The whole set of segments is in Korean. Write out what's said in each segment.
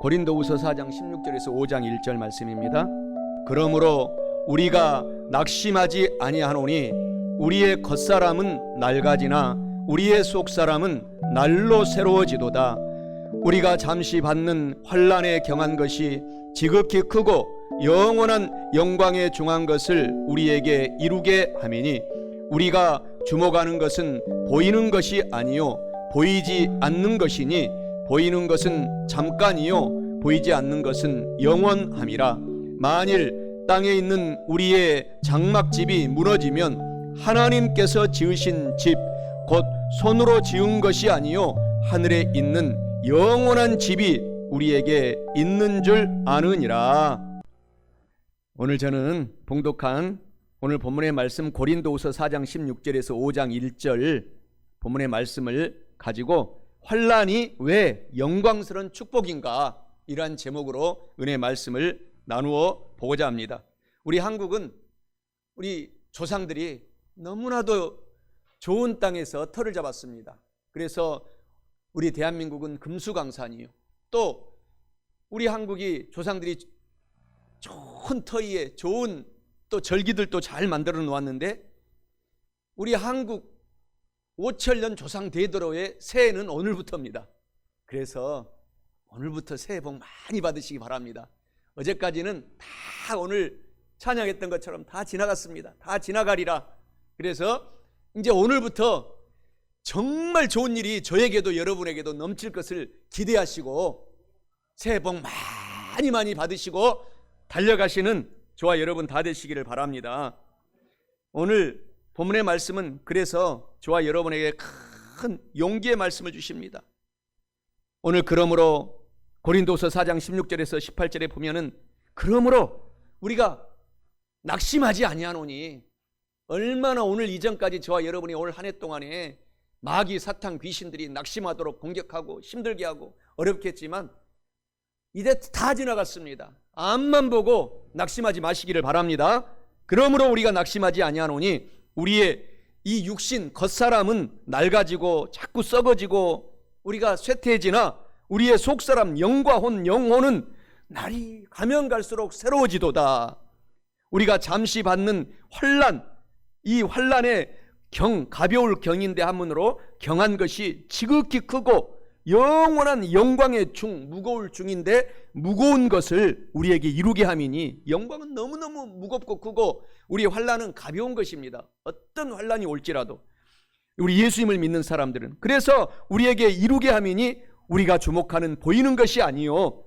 고린도후서 4장 16절에서 5장 1절 말씀입니다. 그러므로 우리가 낙심하지 아니하노니 우리의 겉사람은 낡아지나 우리의 속사람은 날로 새로워지도다. 우리가 잠시 받는 환난에 경한 것이 지극히 크고 영원한 영광에 중한 것을 우리에게 이루게 함이니 우리가 주목하는 것은 보이는 것이 아니요 보이지 않는 것이니 보이는 것은 잠깐이요 보이지 않는 것은 영원함이라. 만일 땅에 있는 우리의 장막집이 무너지면 하나님께서 지으신 집 곧 손으로 지은 것이 아니요 하늘에 있는 영원한 집이 우리에게 있는 줄 아느니라. 오늘 저는 봉독한 오늘 본문의 말씀 고린도후서 4장 16절에서 5장 1절 본문의 말씀을 가지고 환난이 왜 영광스러운 축복인가, 이러한 제목으로 은혜의 말씀을 나누어 보고자 합니다. 우리 한국은 우리 조상들이 너무나도 좋은 땅에서 터를 잡았습니다. 그래서 우리 대한민국은 금수강산이요, 또 우리 한국이 조상들이 좋은 터 위에 좋은 또 절기들도 잘 만들어 놓았는데 우리 한국 5천년 조상 대대로의 새해는 오늘부터입니다. 그래서 오늘부터 새해 복 많이 받으시기 바랍니다. 어제까지는 다 오늘 찬양했던 것처럼 다 지나갔습니다. 다 지나가리라. 그래서 이제 오늘부터 정말 좋은 일이 저에게도 여러분에게도 넘칠 것을 기대하시고 새해 복 많이 많이 받으시고 달려가시는 저와 여러분 다 되시기를 바랍니다. 오늘 본문의 말씀은 그래서 저와 여러분에게 큰 용기의 말씀을 주십니다. 오늘 그러므로 고린도서 4장 16절에서 18절에 보면은 그러므로 우리가 낙심하지 아니하노니, 얼마나 오늘 이전까지 저와 여러분이 올 한 해 동안에 마귀 사탄 귀신들이 낙심하도록 공격하고 힘들게 하고 어렵게 했지만 이제 다 지나갔습니다. 앞만 보고 낙심하지 마시기를 바랍니다. 그러므로 우리가 낙심하지 아니하노니 우리의 이 육신 겉사람은 낡아지고 자꾸 썩어지고 우리가 쇠퇴해지나 우리의 속사람 영과 영혼은 날이 가면 갈수록 새로워지도다. 우리가 잠시 받는 환난, 이 환난의 가벼울 경인데 한문으로 경한 것이 지극히 크고 영원한 영광의 무거울 중인데 무거운 것을 우리에게 이루게 함이니, 영광은 너무너무 무겁고 크고 우리의 환난은 가벼운 것입니다. 어떤 환난이 올지라도 우리 예수님을 믿는 사람들은. 그래서 우리에게 이루게 함이니 우리가 주목하는 보이는 것이 아니요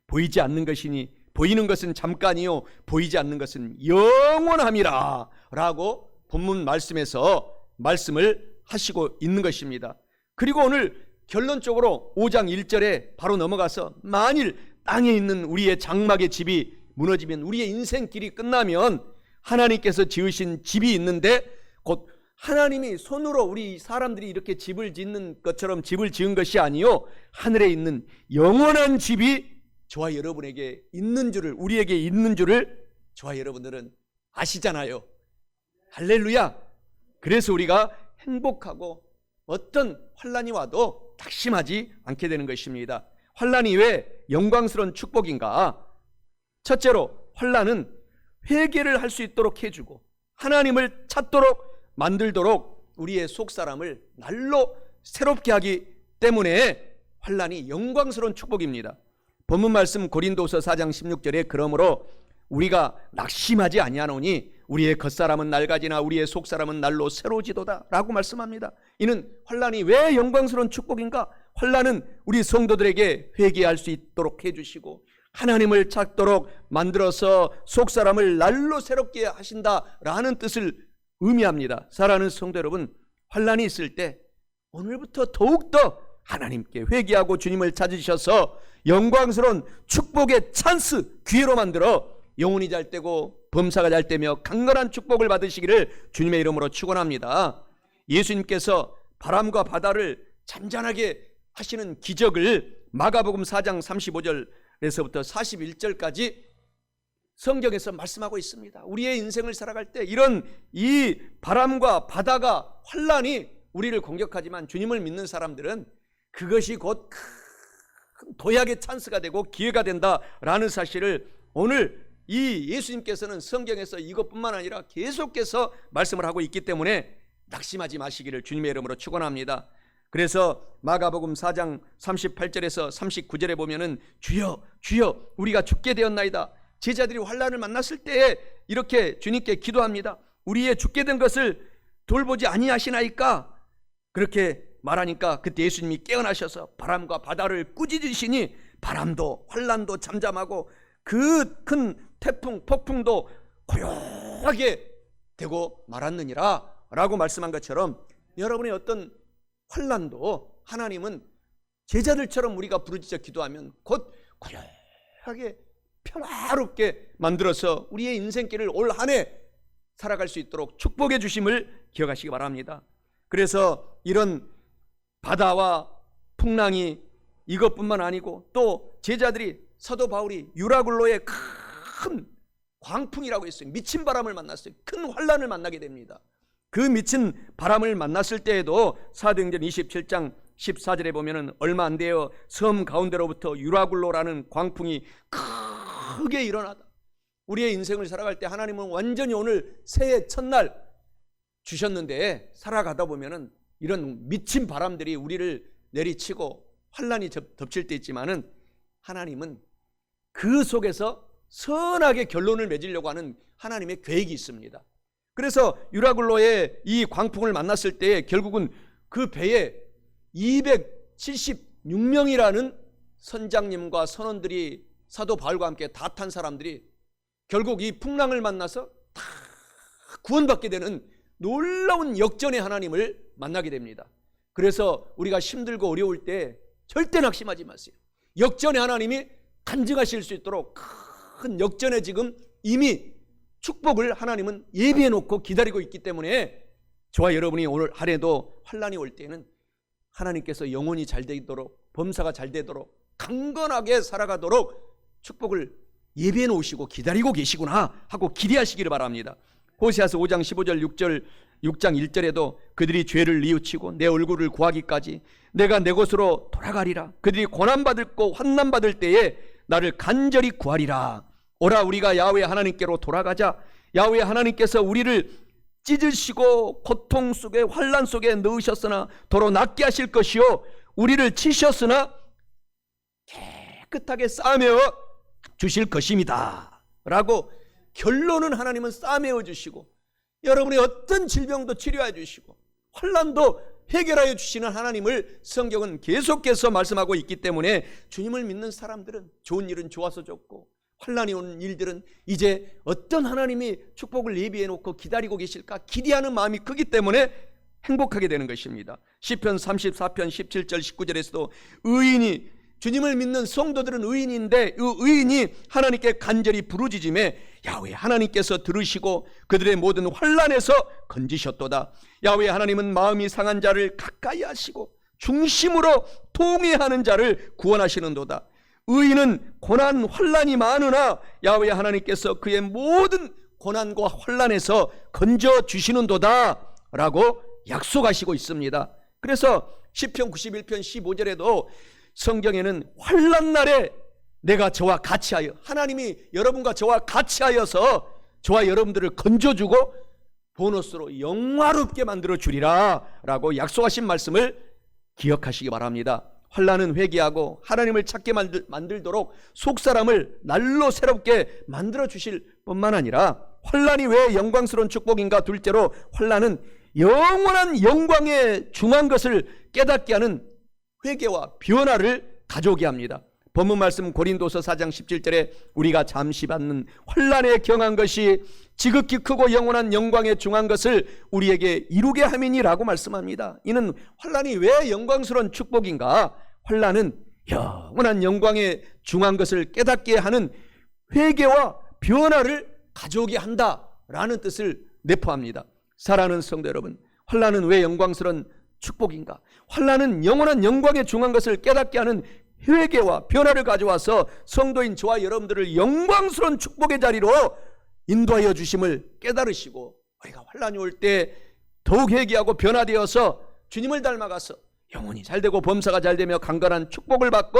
보이지 않는 것이니 보이는 것은 잠깐이요 보이지 않는 것은 영원함이라 라고 본문 말씀에서 말씀을 하시고 있는 것입니다. 그리고 오늘 결론적으로 5장 1절에 바로 넘어가서 만일 땅에 있는 우리의 장막의 집이 무너지면, 우리의 인생길이 끝나면 하나님께서 지으신 집이 있는데 곧 하나님이 손으로 우리 사람들이 이렇게 집을 짓는 것처럼 집을 지은 것이 아니요 하늘에 있는 영원한 집이 저와 여러분에게 있는 줄을, 우리에게 있는 줄을 저와 여러분들은 아시잖아요. 할렐루야. 그래서 우리가 행복하고 어떤 환난이 와도 낙심하지 않게 되는 것입니다. 환난이 왜 영광스러운 축복인가? 첫째로 환난은 회개를 할 수 있도록 해주고 하나님을 찾도록 만들도록 우리의 속사람을 날로 새롭게 하기 때문에 환난이 영광스러운 축복입니다. 본문 말씀 고린도서 4장 16절에 그러므로 우리가 낙심하지 아니하노니 우리의 겉사람은 낡아지나 우리의 속사람은 날로 새로워지도다 라고 말씀합니다. 이는 환난이 왜 영광스러운 축복인가? 환난은 우리 성도들에게 회개할 수 있도록 해주시고 하나님을 찾도록 만들어서 속사람을 날로 새롭게 하신다라는 뜻을 의미합니다. 사랑하는 성도 여러분, 환난이 있을 때 오늘부터 더욱더 하나님께 회개하고 주님을 찾으셔서 영광스러운 축복의 찬스, 기회로 만들어 영혼이 잘 되고 범사가 잘 되며 강건한 축복을 받으시기를 주님의 이름으로 축원합니다. 예수님께서 바람과 바다를 잠잠하게 하시는 기적을 마가복음 4장 35절에서부터 41절까지 성경에서 말씀하고 있습니다. 우리의 인생을 살아갈 때 이런 이 바람과 바다가 환난이 우리를 공격하지만 주님을 믿는 사람들은 그것이 곧 도약의 찬스가 되고 기회가 된다라는 사실을 오늘 이 예수님께서는 성경에서 이것뿐만 아니라 계속해서 말씀을 하고 있기 때문에 낙심하지 마시기를 주님의 이름으로 축원합니다. 그래서 마가복음 4장 38절에서 39절에 보면은 주여 주여 우리가 죽게 되었나이다. 제자들이 환난을 만났을 때에 이렇게 주님께 기도합니다. 우리의 죽게 된 것을 돌보지 아니하시나이까? 그렇게 말하니까 그때 예수님이 깨어나셔서 바람과 바다를 꾸짖으시니 바람도 환난도 잠잠하고 그 큰 태풍 폭풍도 고요하게 되고 말았느니라 라고 말씀한 것처럼 여러분의 어떤 환난도 하나님은 제자들처럼 우리가 부르짖어 기도하면 곧 고요하게 평화롭게 만들어서 우리의 인생길을 올 한 해 살아갈 수 있도록 축복해 주심을 기억하시기 바랍니다. 그래서 이런 바다와 풍랑이 이것뿐만 아니고 또 제자들이 사도 바울이 유라굴로의 큰 광풍이라고 했어요. 미친 바람을 만났어요. 큰 환난을 만나게 됩니다. 그 미친 바람을 만났을 때에도 사도행전 27장 14절에 보면은 얼마 안 되어 섬 가운데로부터 유라굴로라는 광풍이 크게 일어나다. 우리의 인생을 살아갈 때 하나님은 완전히 오늘 새해 첫날 주셨는데 살아가다 보면은 이런 미친 바람들이 우리를 내리치고 환난이 덮칠 때 있지만은 하나님은 그 속에서 선하게 결론을 맺으려고 하는 하나님의 계획이 있습니다. 그래서 유라굴로의 이 광풍을 만났을 때 결국은 그 배에 276명이라는 선장님과 선원들이 사도 바울과 함께 다 탄 사람들이 결국 이 풍랑을 만나서 다 구원받게 되는 놀라운 역전의 하나님을 만나게 됩니다. 그래서 우리가 힘들고 어려울 때 절대 낙심하지 마세요. 역전의 하나님이 간증하실 수 있도록 큰 역전에 지금 이미 축복을 하나님은 예비해 놓고 기다리고 있기 때문에 저와 여러분이 오늘 한 해도 환난이 올 때는 하나님께서 영혼이 잘 되도록 범사가 잘 되도록 강건하게 살아가도록 축복을 예비해 놓으시고 기다리고 계시구나 하고 기대하시기를 바랍니다. 호세아서 5장 15절 6장 1절에도 그들이 죄를 뉘우치고 내 얼굴을 구하기까지 내가 내 곳으로 돌아가리라. 그들이 고난받고 환난받을 때에 나를 간절히 구하리라. 오라 우리가 야훼 하나님께로 돌아가자. 야훼 하나님께서 우리를 찢으시고 고통 속에 환난 속에 넣으셨으나 도로 낫게 하실 것이요 우리를 치셨으나 깨끗하게 싸매어 주실 것입니다 라고 결론은 하나님은 싸매어 주시고 여러분의 어떤 질병도 치료해 주시고 환난도 해결하여 주시는 하나님을 성경은 계속해서 말씀하고 있기 때문에 주님을 믿는 사람들은 좋은 일은 좋아서 좋고 환난이 오는 일들은 이제 어떤 하나님이 축복을 예비해 놓고 기다리고 계실까 기대하는 마음이 크기 때문에 행복하게 되는 것입니다. 시편 34편 17절 19절에서도 의인이 주님을 믿는 성도들은 의인인데 그 의인이 하나님께 간절히 부르짖음에 야훼 하나님께서 들으시고 그들의 모든 환난에서 건지셨도다. 야훼 하나님은 마음이 상한 자를 가까이 하시고 중심으로 통회하는 자를 구원하시는도다. 의인은 고난 환난이 많으나 야훼 하나님께서 그의 모든 고난과 환난에서 건져 주시는도다 라고 약속하시고 있습니다. 그래서 시편 91편 15절에도 성경에는 환난 날에 내가 저와 같이하여 하나님이 여러분과 저와 같이하여서 저와 여러분들을 건져주고 보너스로 영화롭게 만들어 주리라 라고 약속하신 말씀을 기억하시기 바랍니다. 환난은 회개하고 하나님을 찾게 만들도록 속사람을 날로 새롭게 만들어 주실 뿐만 아니라 환난이 왜 영광스러운 축복인가? 둘째로 환난은 영원한 영광에 중한 것을 깨닫게 하는 회개와 변화를 가져오게 합니다. 본문 말씀 고린도서 4장 17절에 우리가 잠시 받는 환난에 경한 것이 지극히 크고 영원한 영광에 중한 것을 우리에게 이루게 함이니라고 말씀합니다. 이는 환난이 왜 영광스러운 축복인가? 환난은 영원한 영광에 중한 것을 깨닫게 하는 회개와 변화를 가져오게 한다라는 뜻을 내포합니다. 사랑하는 성도 여러분, 환난은 왜 영광스러운 축복인가? 환난은 영원한 영광에 중한 것을 깨닫게 하는 회개와 변화를 가져와서 성도인 저와 여러분들을 영광스러운 축복의 자리로 인도하여 주심을 깨달으시고 우리가 환난이 올 때 더욱 회개하고 변화되어서 주님을 닮아가서 영혼이 잘되고 범사가 잘되며 강건한 축복을 받고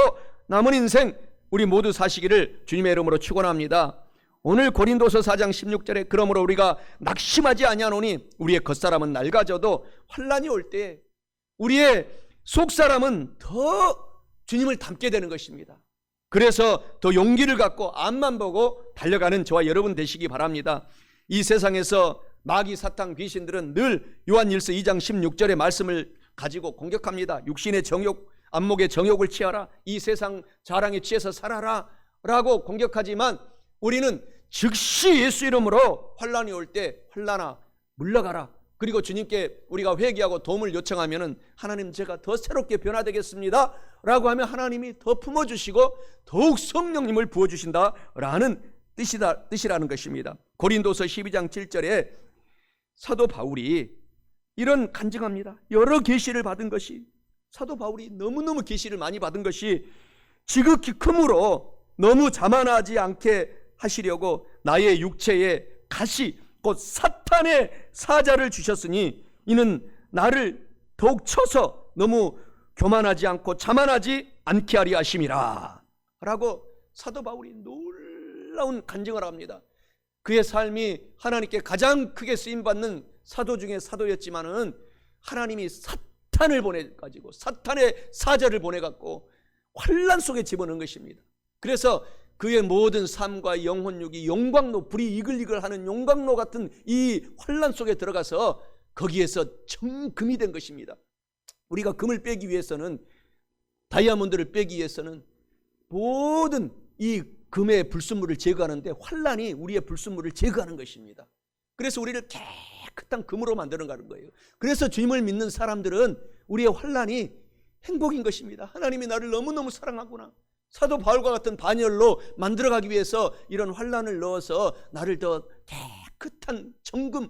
남은 인생 우리 모두 사시기를 주님의 이름으로 축원합니다. 오늘 고린도서 4장 16절에 그러므로 우리가 낙심하지 아니하노니 우리의 겉사람은 낡아져도 환난이 올 때 우리의 속사람은 더 주님을 닮게 되는 것입니다. 그래서 더 용기를 갖고 앞만 보고 달려가는 저와 여러분 되시기 바랍니다. 이 세상에서 마귀 사탄 귀신들은 늘 요한일서 2장 16절의 말씀을 가지고 공격합니다. 육신의 정욕, 안목의 정욕을 취하라, 이 세상 자랑에 취해서 살아라 라고 공격하지만 우리는 즉시 예수 이름으로 환난이 올 때 환난아 물러가라, 그리고 주님께 우리가 회개하고 도움을 요청하면 하나님 제가 더 새롭게 변화되겠습니다 라고 하면 하나님이 더 품어주시고 더욱 성령님을 부어주신다 라는 뜻이라는 것입니다. 고린도서 12장 7절에 사도 바울이 이런 간증합니다. 여러 계시를 받은 것이, 사도 바울이 너무너무 계시를 많이 받은 것이 지극히 크므로 너무 자만하지 않게 하시려고 나의 육체에 가시 곧 사탄의 사자를 주셨으니 이는 나를 더욱 쳐서 너무 교만하지 않고 자만하지 않게 하리 하심이라 라고 사도 바울이 놀라운 간증을 합니다. 그의 삶이 하나님께 가장 크게 쓰임받는 사도 중에 사도였지만은 하나님이 사탄을 보내가지고 사탄의 사자를 보내갖고 환난 속에 집어넣은 것입니다. 그래서 그의 모든 삶과 영혼육이 용광로, 불이 이글이글하는 용광로 같은 이 환난 속에 들어가서 거기에서 정금이 된 것입니다. 우리가 금을 빼기 위해서는, 다이아몬드를 빼기 위해서는 모든 이 금의 불순물을 제거하는데 환난이 우리의 불순물을 제거하는 것입니다. 그래서 우리를 깨끗한 금으로 만드는 거예요. 그래서 주님을 믿는 사람들은 우리의 환난이 행복인 것입니다. 하나님이 나를 너무너무 사랑하구나. 사도 바울과 같은 반열로 만들어가기 위해서 이런 환난을 넣어서 나를 더 깨끗한 정금,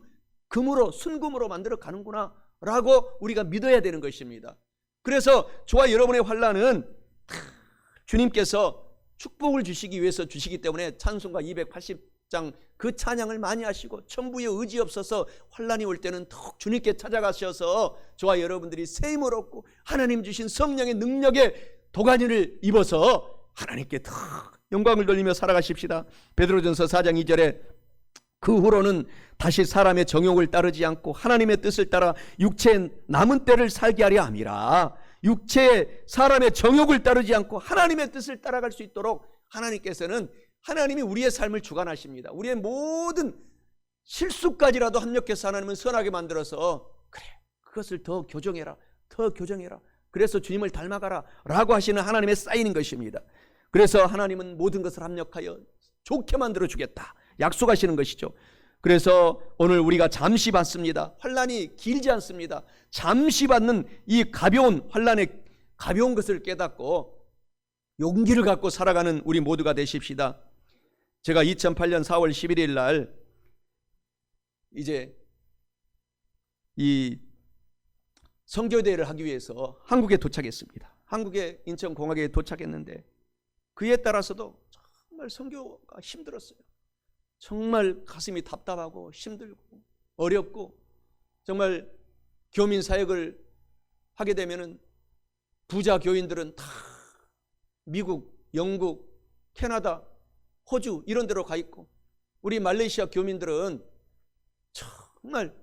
금으로, 순금으로 만들어 가는구나 라고 우리가 믿어야 되는 것입니다. 그래서 저와 여러분의 환난은 주님께서 축복을 주시기 위해서 주시기 때문에 찬송가 280장 그 찬양을 많이 하시고 천부에 의지 없어서 환난이 올 때는 더욱 주님께 찾아가셔서 저와 여러분들이 새 힘을 얻고 하나님 주신 성령의 능력에 도가니를 입어서 하나님께 더 영광을 돌리며 살아가십시다. 베드로전서 4장 2절에 그 후로는 다시 사람의 정욕을 따르지 않고 하나님의 뜻을 따라 육체의 남은 때를 살게 하려 함이라. 육체의 사람의 정욕을 따르지 않고 하나님의 뜻을 따라갈 수 있도록 하나님께서는 하나님이 우리의 삶을 주관하십니다. 우리의 모든 실수까지라도 합력해서 하나님은 선하게 만들어서 그래, 그것을 더 교정해라, 더 교정해라, 그래서 주님을 닮아가라 라고 하시는 하나님의 사인인 것입니다. 그래서 하나님은 모든 것을 합력하여 좋게 만들어 주겠다 약속하시는 것이죠. 그래서 오늘 우리가 잠시 받습니다. 환난이 길지 않습니다. 잠시 받는 이 가벼운 환난의 가벼운 것을 깨닫고 용기를 갖고 살아가는 우리 모두가 되십시다. 제가 2008년 4월 11일 날 이제 이 선교대회를 하기 위해서 한국에 도착했습니다. 한국의 인천공항에 도착했는데 그에 따라서도 정말 선교가 힘들었어요. 정말 가슴이 답답하고 힘들고 어렵고, 정말 교민 사역을 하게 되면은 부자 교인들은 다 미국, 영국, 캐나다, 호주 이런 데로 가 있고, 우리 말레이시아 교민들은 정말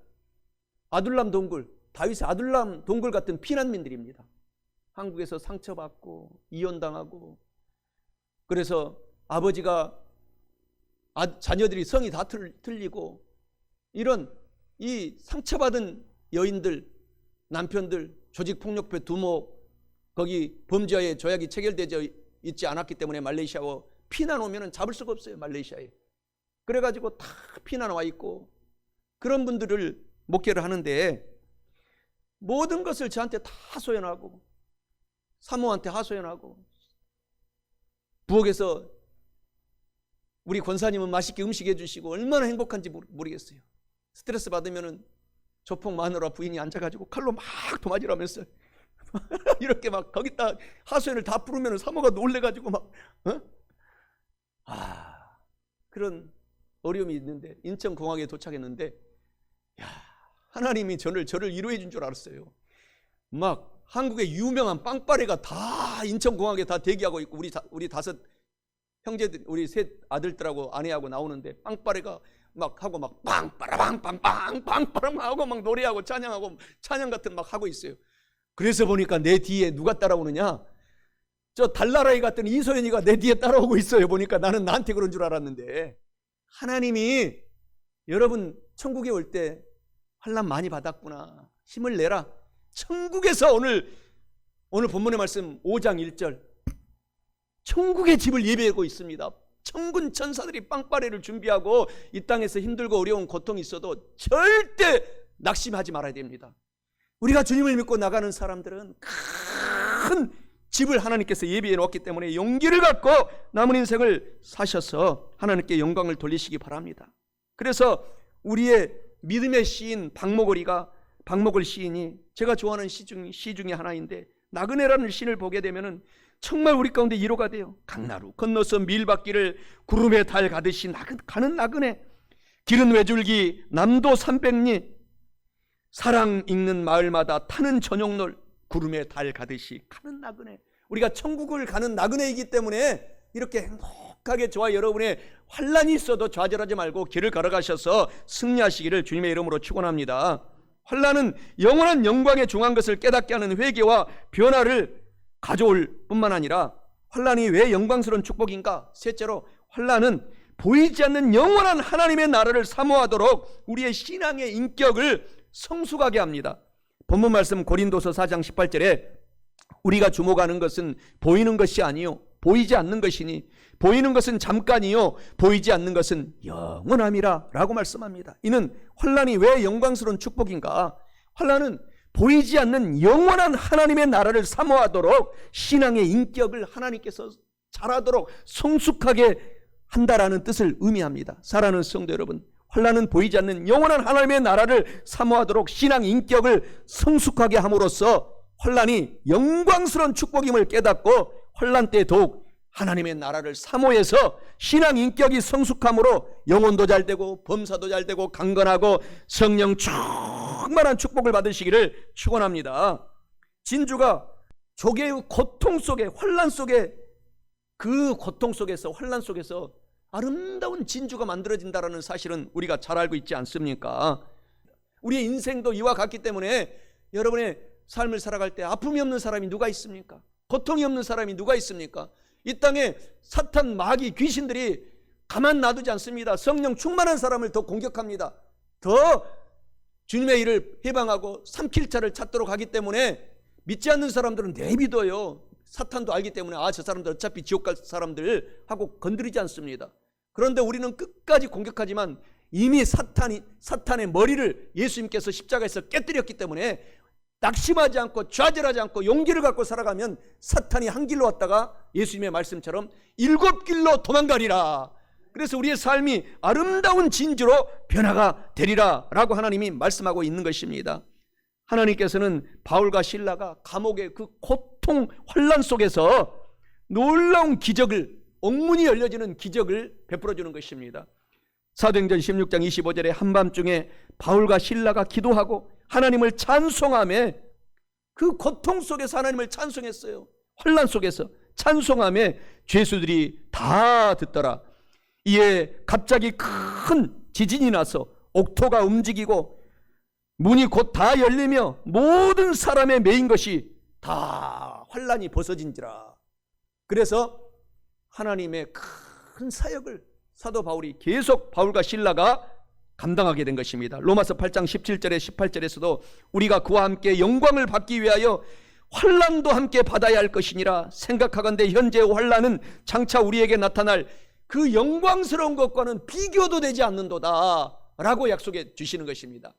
아둘람 동굴, 다윗의 아둘람 동굴 같은 피난민들입니다. 한국에서 상처받고 이혼당하고, 그래서 아버지가 자녀들이 성이 다 틀리고, 이런 이 상처받은 여인들, 남편들, 조직폭력배 두목, 거기 범죄의 조약이 체결되어 있지 않았기 때문에 말레이시아로 피난 오면 잡을 수가 없어요. 말레이시아에. 그래가지고 다 피난 와 있고, 그런 분들을 목회를 하는데 모든 것을 저한테 다 하소연하고, 사모한테 하소연하고, 부엌에서 우리 권사님은 맛있게 음식 해주시고 얼마나 행복한지 모르겠어요. 스트레스 받으면은 조폭 마누라 부인이 앉아가지고 칼로 막 도마질하면서 이렇게 막 거기다 하소연을 다 부르면 사모가 놀래가지고 막 그런 어려움이 있는데, 인천공항에 도착했는데, 야, 하나님이 저를 위로해 준 줄 알았어요. 막 한국의 유명한 빵빠레가 다 인천공항에 다 대기하고 있고, 우리 다섯 형제들, 우리 셋 아들들하고 아내하고 나오는데 빵빠레가 막 하고 막 빵빠라빵빵빵빵빵 하고 막 노래하고 찬양하고 찬양 같은 막 하고 있어요. 그래서 보니까 내 뒤에 누가 따라오느냐, 저 달나라에 갔더니 이소연이가 내 뒤에 따라오고 있어요. 보니까 나는 나한테 그런 줄 알았는데, 하나님이 여러분 천국에 올 때 환난 많이 받았구나, 힘을 내라. 천국에서 오늘 본문의 말씀 5장 1절, 천국의 집을 예배하고 있습니다. 천군 천사들이 빵빠레를 준비하고 이 땅에서 힘들고 어려운 고통이 있어도 절대 낙심하지 말아야 됩니다. 우리가 주님을 믿고 나가는 사람들은 큰 집을 하나님께서 예비해 놓았기 때문에 용기를 갖고 남은 인생을 사셔서 하나님께 영광을 돌리시기 바랍니다. 그래서 우리의 믿음의 시인 박목월 시인이, 제가 좋아하는 시 중에 하나인데, 나그네라는 시를 보게 되면은 정말 우리 가운데 위로가 돼요. 강나루 건너서 밀밭길을 구름에 달 가듯이 가는 나그네, 길은 외줄기 남도 300리, 사랑 읽는 마을마다 타는 저녁놀, 구름에 달 가듯이 가는 나그네. 우리가 천국을 가는 나그네이기 때문에 이렇게 행복하게 저와 여러분의 환난이 있어도 좌절하지 말고 길을 걸어가셔서 승리하시기를 주님의 이름으로 축원합니다. 환난은 영원한 영광에 중한 것을 깨닫게 하는 회개와 변화를 가져올 뿐만 아니라, 환난이 왜 영광스러운 축복인가? 셋째로, 환난은 보이지 않는 영원한 하나님의 나라를 사모하도록 우리의 신앙의 인격을 성숙하게 합니다. 본문 말씀 고린도서 4장 18절에 우리가 주목하는 것은 보이는 것이 아니요 보이지 않는 것이니, 보이는 것은 잠깐이요 보이지 않는 것은 영원함이라 라고 말씀합니다. 이는 환난이 왜 영광스러운 축복인가? 환난은 보이지 않는 영원한 하나님의 나라를 사모하도록 신앙의 인격을 하나님께서 자라도록 성숙하게 한다라는 뜻을 의미합니다. 사랑하는 성도 여러분, 환난은 보이지 않는 영원한 하나님의 나라를 사모하도록 신앙 인격을 성숙하게 함으로써 환난이 영광스러운 축복임을 깨닫고 환난 때 더욱 하나님의 나라를 사모해서 신앙 인격이 성숙함으로 영혼도 잘되고 범사도 잘되고 강건하고 성령 충만한 축복을 받으시기를 축원합니다. 진주가 조개의 고통 속에, 환난 속에, 그 고통 속에서, 환난 속에서 아름다운 진주가 만들어진다는 사실은 우리가 잘 알고 있지 않습니까? 우리의 인생도 이와 같기 때문에 여러분의 삶을 살아갈 때 아픔이 없는 사람이 누가 있습니까? 고통이 없는 사람이 누가 있습니까? 이 땅에 사탄, 마귀, 귀신들이 가만 놔두지 않습니다. 성령 충만한 사람을 더 공격합니다. 더 주님의 일을 해방하고 삼킬 자를 찾도록 하기 때문에 믿지 않는 사람들은 내비둬요. 사탄도 알기 때문에 저 사람들 어차피 지옥 갈 사람들 하고 건드리지 않습니다. 그런데 우리는 끝까지 공격하지만 이미 사탄의 머리를 예수님께서 십자가에서 깨뜨렸기 때문에 낙심하지 않고 좌절하지 않고 용기를 갖고 살아가면 사탄이 한 길로 왔다가 예수님의 말씀처럼 7길로 도망가리라. 그래서 우리의 삶이 아름다운 진주로 변화가 되리라 라고 하나님이 말씀하고 있는 것입니다. 하나님께서는 바울과 실라가 감옥의 그 고통 환난 속에서 놀라운 기적을, 옥문이 열려지는 기적을 베풀어 주는 것입니다. 사도행전 16장 25절에 한밤중에 바울과 실라가 기도하고 하나님을 찬송하며, 그 고통 속에서 하나님을 찬송했어요. 환난 속에서 찬송하며 죄수들이 다 듣더라. 이에 갑자기 큰 지진이 나서 옥토가 움직이고 문이 곧 다 열리며 모든 사람의 메인 것이 다 환난이 벗어진지라. 그래서 하나님의 큰 사역을 사도 바울이 계속, 바울과 실라가 감당하게 된 것입니다. 로마서 8장 17절에 18절에서도 우리가 그와 함께 영광을 받기 위하여 환난도 함께 받아야 할 것이니라. 생각하건대 현재의 환난은 장차 우리에게 나타날 그 영광스러운 것과는 비교도 되지 않는도다 라고 약속해 주시는 것입니다.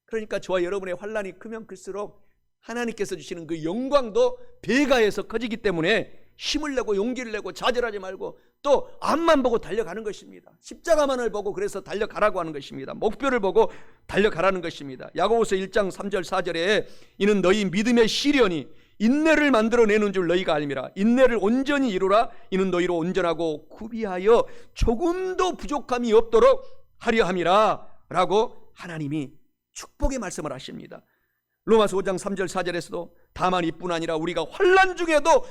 그러니까 저와 여러분의 환난이 크면 클수록 하나님께서 주시는 그 영광도 배가해서 커지기 때문에 힘을 내고 용기를 내고 좌절하지 말고 또 앞만 보고 달려가는 것입니다. 십자가만을 보고 그래서 달려가라고 하는 것입니다. 목표를 보고 달려가라는 것입니다. 야고보서 1장 3절 4절에 이는 너희 믿음의 시련이 인내를 만들어내는 줄 너희가 알미라. 인내를 온전히 이루라. 이는 너희로 온전하고 구비하여 조금도 부족함이 없도록 하려 함이라 라고 하나님이 축복의 말씀을 하십니다. 로마서 5장 3절 4절에서도 다만 이뿐 아니라 우리가 환난 중에도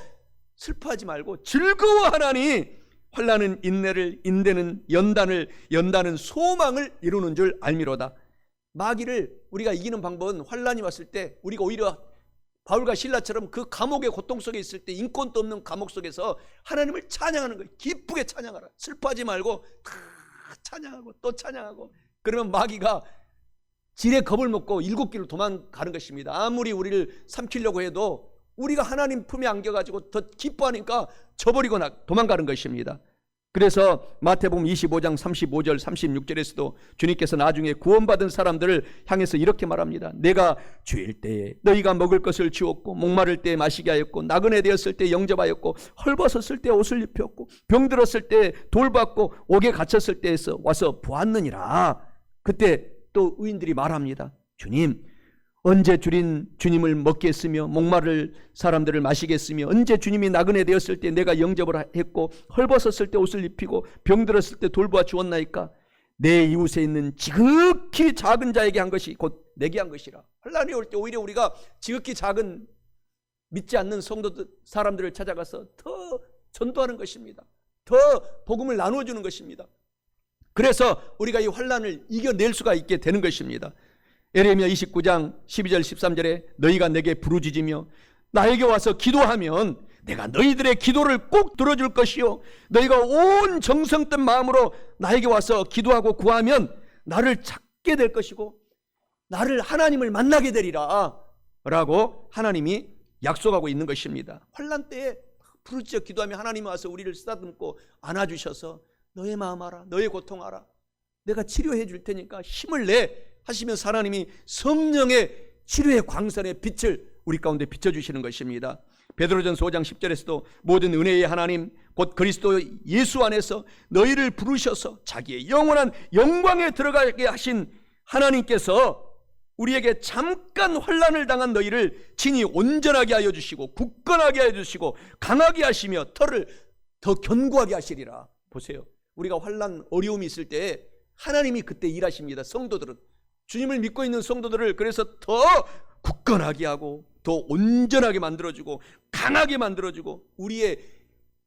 슬퍼하지 말고 즐거워하나니 환난은 인내를, 인내는 연단은 소망을 이루는 줄 알미로다. 마귀를 우리가 이기는 방법은 환난이 왔을 때 우리가 오히려 바울과 실라처럼 그 감옥의 고통 속에 있을 때, 인권도 없는 감옥 속에서 하나님을 찬양하는 거예요. 기쁘게 찬양하라. 슬퍼하지 말고 찬양하고 또 찬양하고. 그러면 마귀가 지레 겁을 먹고 일곱 길로 도망가는 것입니다. 아무리 우리를 삼키려고 해도 우리가 하나님 품에 안겨가지고 더 기뻐하니까 저버리고 도망가는 것입니다. 그래서 마태복음 25장 35절 36절에서도 주님께서 나중에 구원받은 사람들을 향해서 이렇게 말합니다. 내가 주일 때에 너희가 먹을 것을 주었고, 목마를 때에 마시게 하였고, 나그네 되었을 때 영접하였고, 헐벗었을 때 옷을 입혔고, 병들었을 때 돌봤고, 옥에 갇혔을 때에서 와서 보았느니라. 그때 또 의인들이 말합니다. 주님, 언제 주님을 먹게 했으며 목마를 사람들을 마시게 했으며, 언제 주님이 나그네 되었을 때 내가 영접을 했고, 헐벗었을 때 옷을 입히고, 병들었을 때 돌보아 주었나이까? 내 이웃에 있는 지극히 작은 자에게 한 것이 곧 내게 한 것이라. 환난이 올 때 오히려 우리가 지극히 작은 믿지 않는 성도들 사람들을 찾아가서 더 전도하는 것입니다. 더 복음을 나눠주는 것입니다. 그래서 우리가 이 환난을 이겨낼 수가 있게 되는 것입니다. 예레미야 29장 12절 13절에 너희가 내게 부르짖으며 나에게 와서 기도하면 내가 너희들의 기도를 꼭 들어줄 것이요, 너희가 온 정성된 마음으로 나에게 와서 기도하고 구하면 나를 찾게 될 것이고 나를, 하나님을 만나게 되리라 라고 하나님이 약속하고 있는 것입니다. 환난 때에 부르짖어 기도하면 하나님이 와서 우리를 쓰다듬고 안아주셔서 너의 마음 알아, 너의 고통 알아, 내가 치료해 줄 테니까 힘을 내 하시면서 하나님이 성령의 치료의 광선의 빛을 우리 가운데 비춰주시는 것입니다. 베드로전서 5장 10절에서도 모든 은혜의 하나님 곧 그리스도 예수 안에서 너희를 부르셔서 자기의 영원한 영광에 들어가게 하신 하나님께서 우리에게 잠깐 환난을 당한 너희를 친히 온전하게 하여 주시고 굳건하게 하여 주시고 강하게 하시며 털을 더 견고하게 하시리라. 보세요, 우리가 환난 어려움이 있을 때 하나님이 그때 일하십니다. 성도들은, 주님을 믿고 있는 성도들을 그래서 더 굳건하게 하고 더 온전하게 만들어주고 강하게 만들어주고 우리의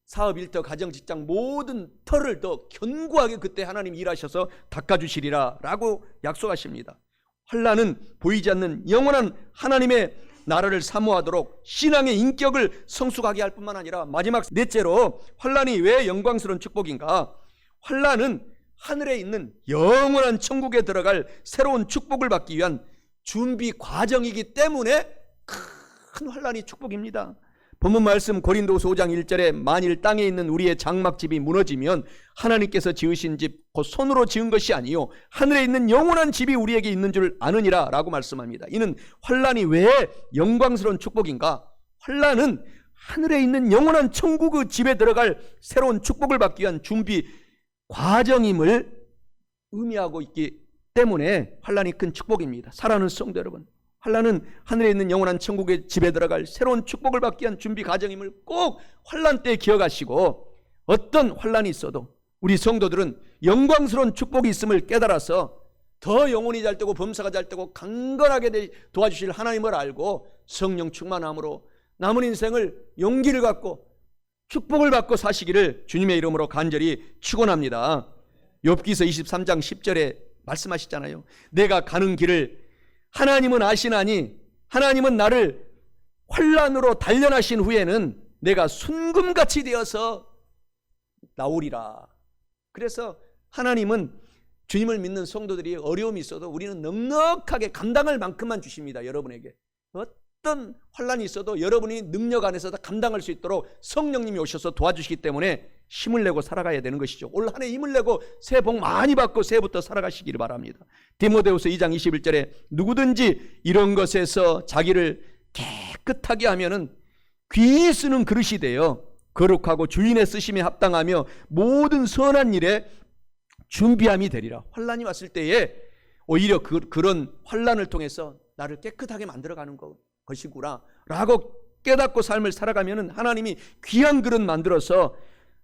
사업, 일터, 가정, 직장 모든 털을 더 견고하게 그때 하나님 일하셔서 닦아주시리라 라고 약속하십니다. 환난은 보이지 않는 영원한 하나님의 나라를 사모하도록 신앙의 인격을 성숙하게 할 뿐만 아니라, 마지막 넷째로 환난이 왜 영광스러운 축복인가? 환난은 하늘에 있는 영원한 천국에 들어갈 새로운 축복을 받기 위한 준비 과정이기 때문에 큰 환난이 축복입니다. 본문 말씀 고린도후서 5장 1절에 만일 땅에 있는 우리의 장막집이 무너지면 하나님께서 지으신 집 곧 손으로 지은 것이 아니요 하늘에 있는 영원한 집이 우리에게 있는 줄 아느니라 라고 말씀합니다. 이는 환난이 왜 영광스러운 축복인가? 환난은 하늘에 있는 영원한 천국의 집에 들어갈 새로운 축복을 받기 위한 준비 과정임을 의미하고 있기 때문에 환난이 큰 축복입니다. 사랑하는 성도 여러분, 환난은 하늘에 있는 영원한 천국의 집에 들어갈 새로운 축복을 받기 위한 준비 과정임을 꼭 환난 때 기억하시고, 어떤 환난이 있어도 우리 성도들은 영광스러운 축복이 있음을 깨달아서 더 영혼이 잘 되고 범사가 잘 되고 강건하게 도와주실 하나님을 알고 성령 충만함으로 남은 인생을 용기를 갖고 축복을 받고 사시기를 주님의 이름으로 간절히 축원합니다. 욥기서 23장 10절에 말씀하시잖아요. 내가 가는 길을 하나님은 아시나니 하나님은 나를 환난으로 단련하신 후에는 내가 순금같이 되어서 나오리라. 그래서 하나님은 주님을 믿는 성도들이 어려움이 있어도 우리는 넉넉하게 감당할 만큼만 주십니다. 여러분에게 어떤 환난이 있어도 여러분이 능력 안에서 다 감당할 수 있도록 성령님이 오셔서 도와주시기 때문에 힘을 내고 살아가야 되는 것이죠. 올 한 해 힘을 내고 새해 복 많이 받고 새해부터 살아가시기를 바랍니다. 디모데후서 2장 21절에 누구든지 이런 것에서 자기를 깨끗하게 하면은 귀히 쓰는 그릇이 되어 거룩하고 주인의 쓰심에 합당하며 모든 선한 일에 준비함이 되리라. 환난이 왔을 때에 오히려 그런 환난을 통해서 나를 깨끗하게 만들어가는 것이구나 라고 깨닫고 삶을 살아가면 하나님이 귀한 그릇 만들어서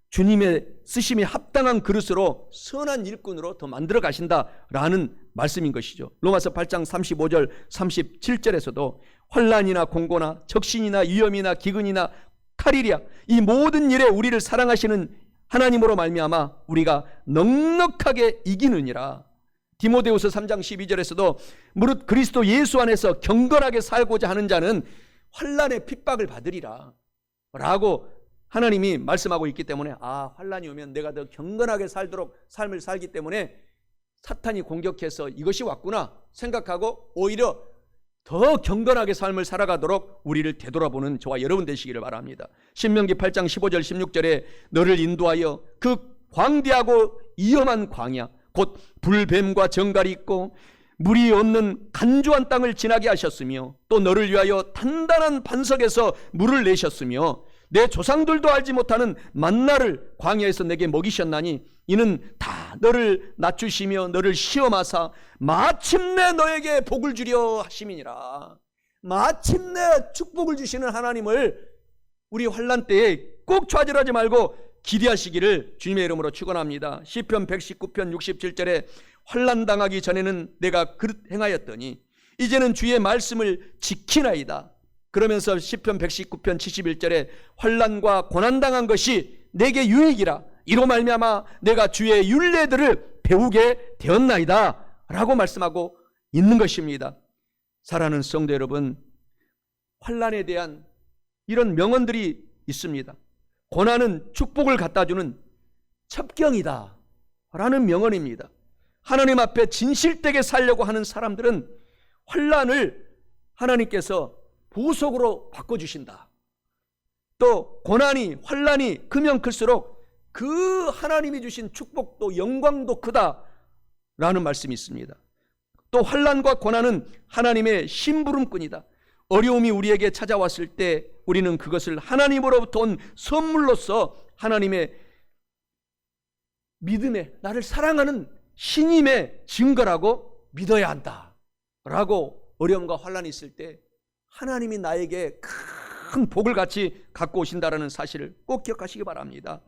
주님의 쓰심에 합당한 그릇으로 선한 일꾼으로 더 만들어 가신다라는 말씀인 것이죠. 로마서 8장 35절 37절에서도 환난이나 공고나 적신이나 위험이나 기근이나 칼이랴 이 모든 일에 우리를 사랑하시는 하나님으로 말미암아 우리가 넉넉하게 이기느니라. 디모데후서 3장 12절에서도 무릇 그리스도 예수 안에서 경건하게 살고자 하는 자는 환난의 핍박을 받으리라 라고 하나님이 말씀하고 있기 때문에 환난이 오면 내가 더 경건하게 살도록 삶을 살기 때문에 사탄이 공격해서 이것이 왔구나 생각하고 오히려 더 경건하게 삶을 살아가도록 우리를 되돌아보는 저와 여러분 되시기를 바랍니다. 신명기 8장 15절 16절에 너를 인도하여 그 광대하고 위험한 광야 곧 불뱀과 정갈이 있고 물이 없는 간조한 땅을 지나게 하셨으며 또 너를 위하여 단단한 반석에서 물을 내셨으며 내 조상들도 알지 못하는 만나를 광야에서 내게 먹이셨나니 이는 다 너를 낮추시며 너를 시험하사 마침내 너에게 복을 주려 하심이니라. 마침내 축복을 주시는 하나님을 우리 환난 때에 꼭 좌절하지 말고 기대하시기를 주님의 이름으로 축원합니다. 시편 119편 67절에 환난 당하기 전에는 내가 그릇 행하였더니 이제는 주의 말씀을 지키나이다. 그러면서 시편 119편 71절에 환난과 고난 당한 것이 내게 유익이라 이로 말미암아 내가 주의 율례들을 배우게 되었나이다 라고 말씀하고 있는 것입니다. 사랑하는 성도 여러분, 환난에 대한 이런 명언들이 있습니다. 고난은 축복을 갖다주는 첩경이다 라는 명언입니다. 하나님 앞에 진실되게 살려고 하는 사람들은 환난을 하나님께서 보석으로 바꿔주신다. 또 고난이 환난이 크면 클수록 그 하나님이 주신 축복도 영광도 크다라는 말씀이 있습니다. 또 환난과 고난은 하나님의 심부름꾼이다. 어려움이 우리에게 찾아왔을 때 우리는 그것을 하나님으로부터 온 선물로서 하나님의 믿음에 나를 사랑하는 신임의 증거라고 믿어야 한다 라고 어려움과 환난이 있을 때 하나님이 나에게 큰 복을 같이 갖고 오신다는 사실을 꼭 기억하시기 바랍니다.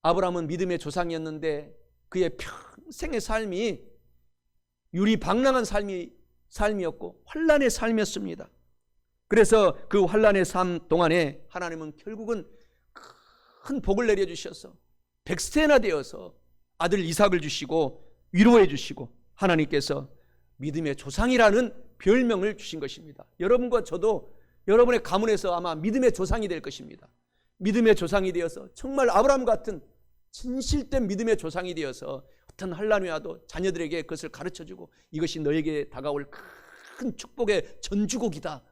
아브라함은 믿음의 조상이었는데 그의 평생의 삶이 유리방랑한 삶이었고 환난의 삶이었습니다. 그래서 그 환난의 삶 동안에 하나님은 결국은 큰 복을 내려주셔서 100세나 되어서 아들 이삭을 주시고 위로해 주시고 하나님께서 믿음의 조상이라는 별명을 주신 것입니다. 여러분과 저도 여러분의 가문에서 아마 믿음의 조상이 될 것입니다. 믿음의 조상이 되어서 정말 아브라함 같은 진실된 믿음의 조상이 되어서 어떤 환난이 와도 자녀들에게 그것을 가르쳐주고 이것이 너에게 다가올 큰 축복의 전주곡이다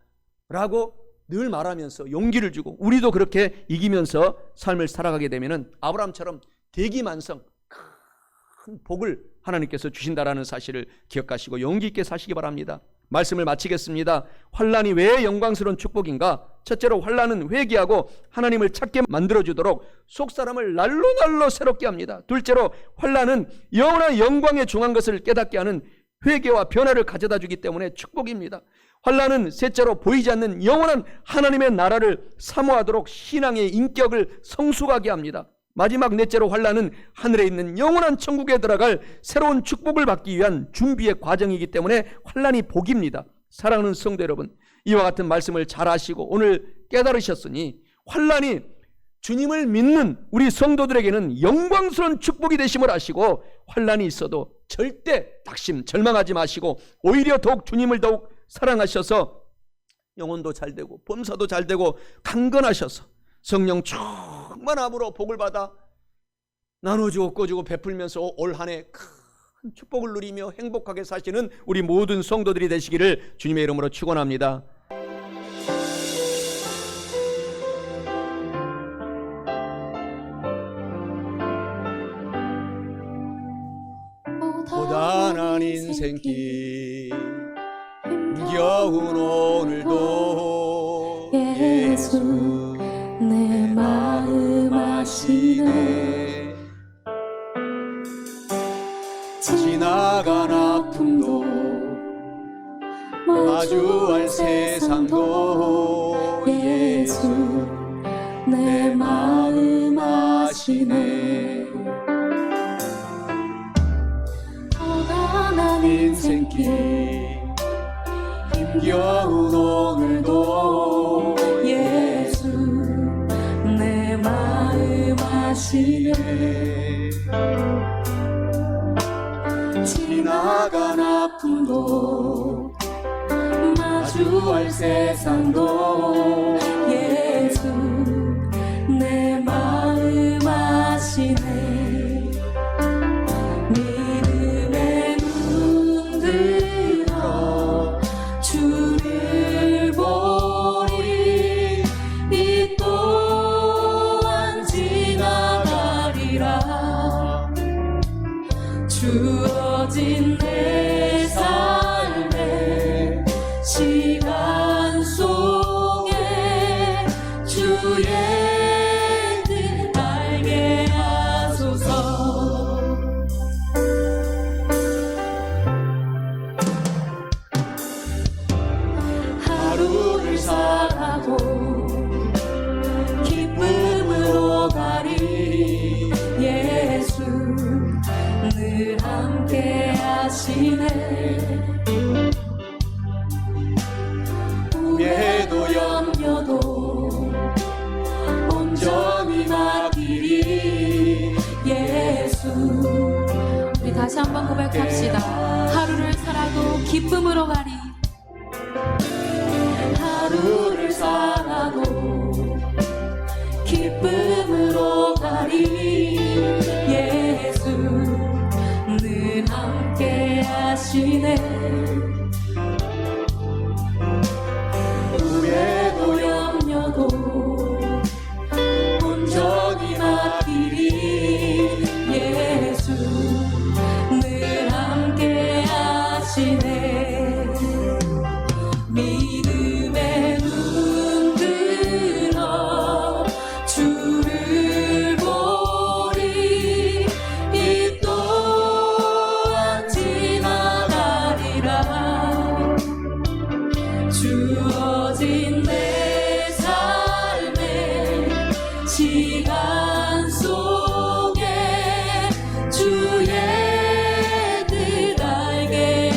라고 늘 말하면서 용기를 주고 우리도 그렇게 이기면서 삶을 살아가게 되면 아브라함처럼 대기만성 큰 복을 하나님께서 주신다라는 사실을 기억하시고 용기 있게 사시기 바랍니다. 말씀을 마치겠습니다. 환난이 왜 영광스러운 축복인가? 첫째로 환난은 회개하고 하나님을 찾게 만들어주도록 속사람을 날로 새롭게 합니다. 둘째로 환난은 영원한 영광에 중한 것을 깨닫게 하는 회개와 변화를 가져다 주기 때문에 축복입니다. 환난은 셋째로 보이지 않는 영원한 하나님의 나라를 사모하도록 신앙의 인격을 성숙하게 합니다. 마지막 넷째로 환난은 하늘에 있는 영원한 천국에 들어갈 새로운 축복을 받기 위한 준비의 과정이기 때문에 환난이 복입니다. 사랑하는 성도 여러분, 이와 같은 말씀을 잘 아시고 오늘 깨달으셨으니 환난이 주님을 믿는 우리 성도들에게는 영광스러운 축복이 되심을 아시고 환난이 있어도 절대 낙심, 절망하지 마시고 오히려 더욱 주님을 더욱 사랑하셔서 영혼도 잘 되고 범사도 잘 되고 강건하셔서 성령 충만함으로 복을 받아 나눠주고 꺼주고 베풀면서 올 한 해 큰 축복을 누리며 행복하게 사시는 우리 모든 성도들이 되시기를 주님의 이름으로 축원합니다. 고단한 인생길 힘겨운 오늘도 예수 내 마음 아시네. 지나간 아픔도 마주할 세상도 예수 내 마음 아시네. 고단한 인생길 힘겨운 오늘도 예수 내 마음 아시네. 지나간 아픔도 마주할 세상도 예수 내 마음 아시네. 믿음의 눈 들어 주를 보리. 이 또한 지나가리라. 주어진 내 삶의 시간 속에 주의 뜻 알게 하소서. 하루를 살아도 기쁨으로 가리. 예수 늘 함께 하시네. 후회도 염려도 온전히 맡기리. 예수. 우리 다시 한번 고백합시다. 하루를 살아도 기쁨으로 가리. 하루를 살아도 기쁨으로 가리. 예수 늘 함께 하시네. 후회도 염려도 온전히 맡기리. 예수 늘 함께 하시네. 믿음의 눈 들어 주를 보리. 이 또한 지나가리라. 주어진 내 삶의 시간 속에 주의 뜻 알게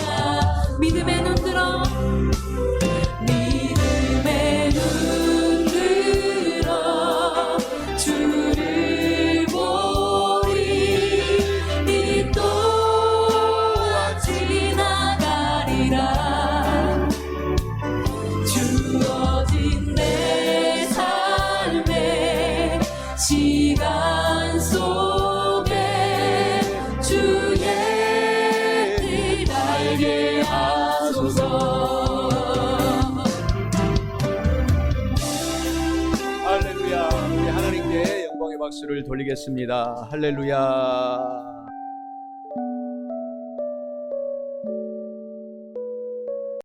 믿음의 눈 들어. 믿음의 눈 들어 주를 보리. 이 또한 지나가리라. 주어진 내 삶의 시간 속에 주의 뜻 알게 하소서. 할렐루야. 우리 하나님께 영광의 박수를 돌리겠습니다. 할렐루야.